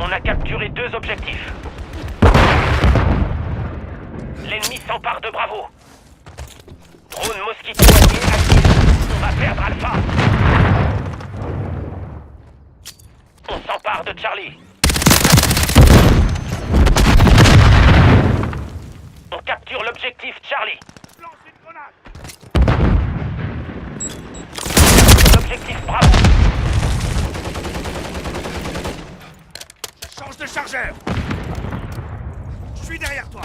On a capturé 2 objectifs. L'ennemi s'empare de Bravo. Drone Mosquito allié actif. On va perdre Alpha. On s'empare de Charlie. On capture l'objectif Charlie. L'objectif Bravo. Change de chargeur. Je suis derrière toi.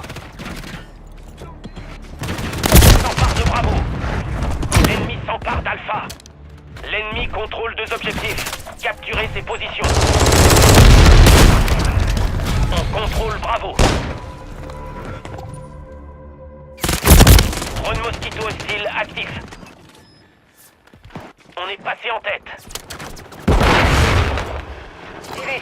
S'empare de Bravo. L'ennemi s'empare d'Alpha. L'ennemi contrôle 2 objectifs. Capturez ses positions. On contrôle Bravo. Drone Mosquito hostile actif. On est passé en tête. Tirez.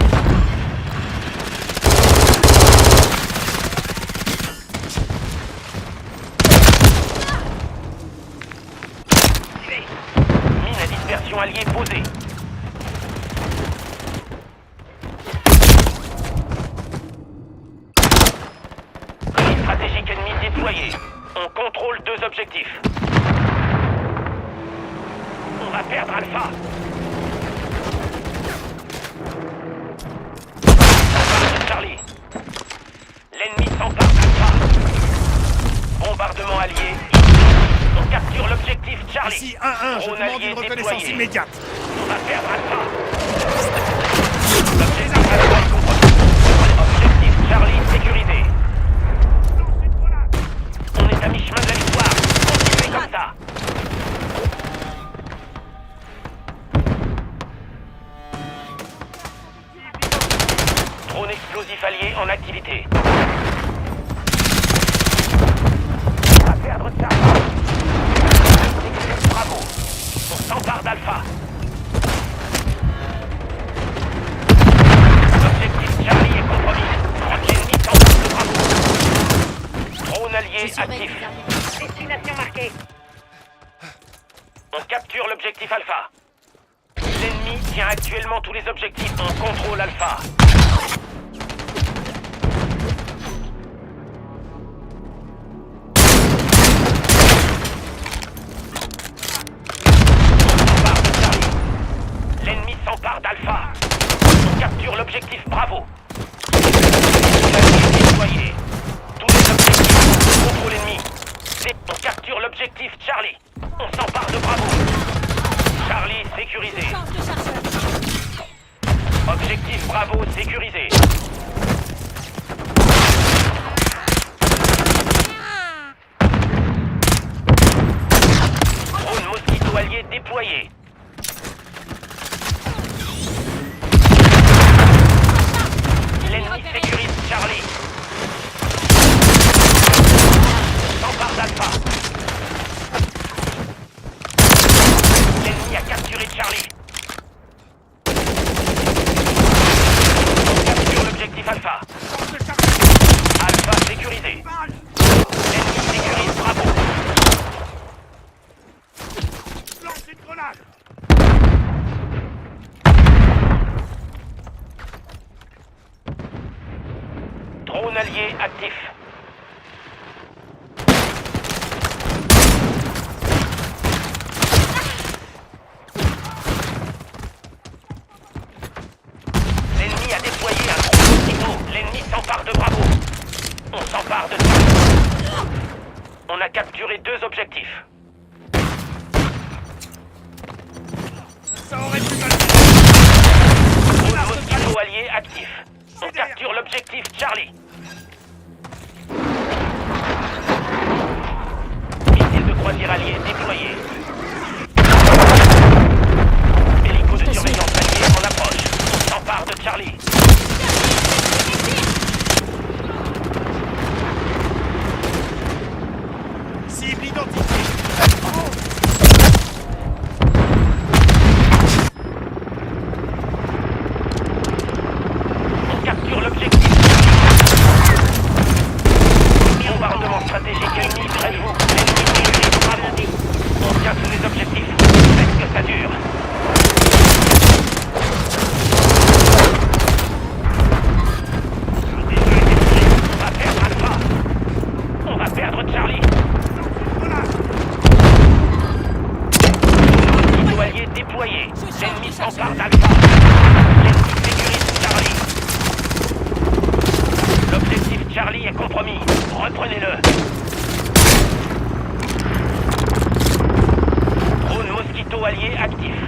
Mine à dispersion alliée posée. Colis stratégique ennemi déployé. On contrôle 2 objectifs. On va perdre Alpha. S'empare de Charlie. L'ennemi s'empare d'Alpha. Bombardement allié. On capture l'objectif Charlie. Ici 1-1, je Drone demande allié une reconnaissance déployé. immédiate. On va perdre Alpha. L'objectif Alpha est compromis. Objectif Charlie sécurisé. On est à mi-chemin de la victoire. Continuez comme ça. Drone explosif allié en activité. On va perdre Charlie. Bravo. On s'empare d'Alpha. L'objectif Charlie est compromis. L'ennemi s'empare de Bravo. Drone allié actif. Destination marquée. On capture l'objectif Alpha. L'ennemi tient actuellement tous les objectifs. On contrôle Alpha. L'ennemi s'empare d'Alpha. On capture l'objectif Bravo. Déployé. Tous les objectifs contre l'ennemi. On capture l'objectif Charlie. On s'empare de Bravo. Charlie sécurisé. Objectif Bravo sécurisé. Drone Mosquito allié déployé. L'ennemi sécurise Charlie. S'empare d'Alpha. L'ennemi a capturé Charlie. On capture l'objectif Alpha. Alpha sécurisé. L'ennemi sécurise Bravo. Lance une grenade. Drone allié actif. L'ennemi a déployé un drone Mosquito. L'ennemi s'empare de Bravo. On s'empare de Charlie. On a capturé 2 objectifs. Ça aurait pu mal. Drone Mosquito allié actif. On capture l'objectif Charlie. Missile de croisière allié déployé. Hélico de surveillance allié en approche. On s'empare de Charlie. Cible identifiée. On capture l'objectif. L'ennemi sécurise Charlie. L'objectif Charlie est compromis. Reprenez-le. Drone Mosquito allié actif.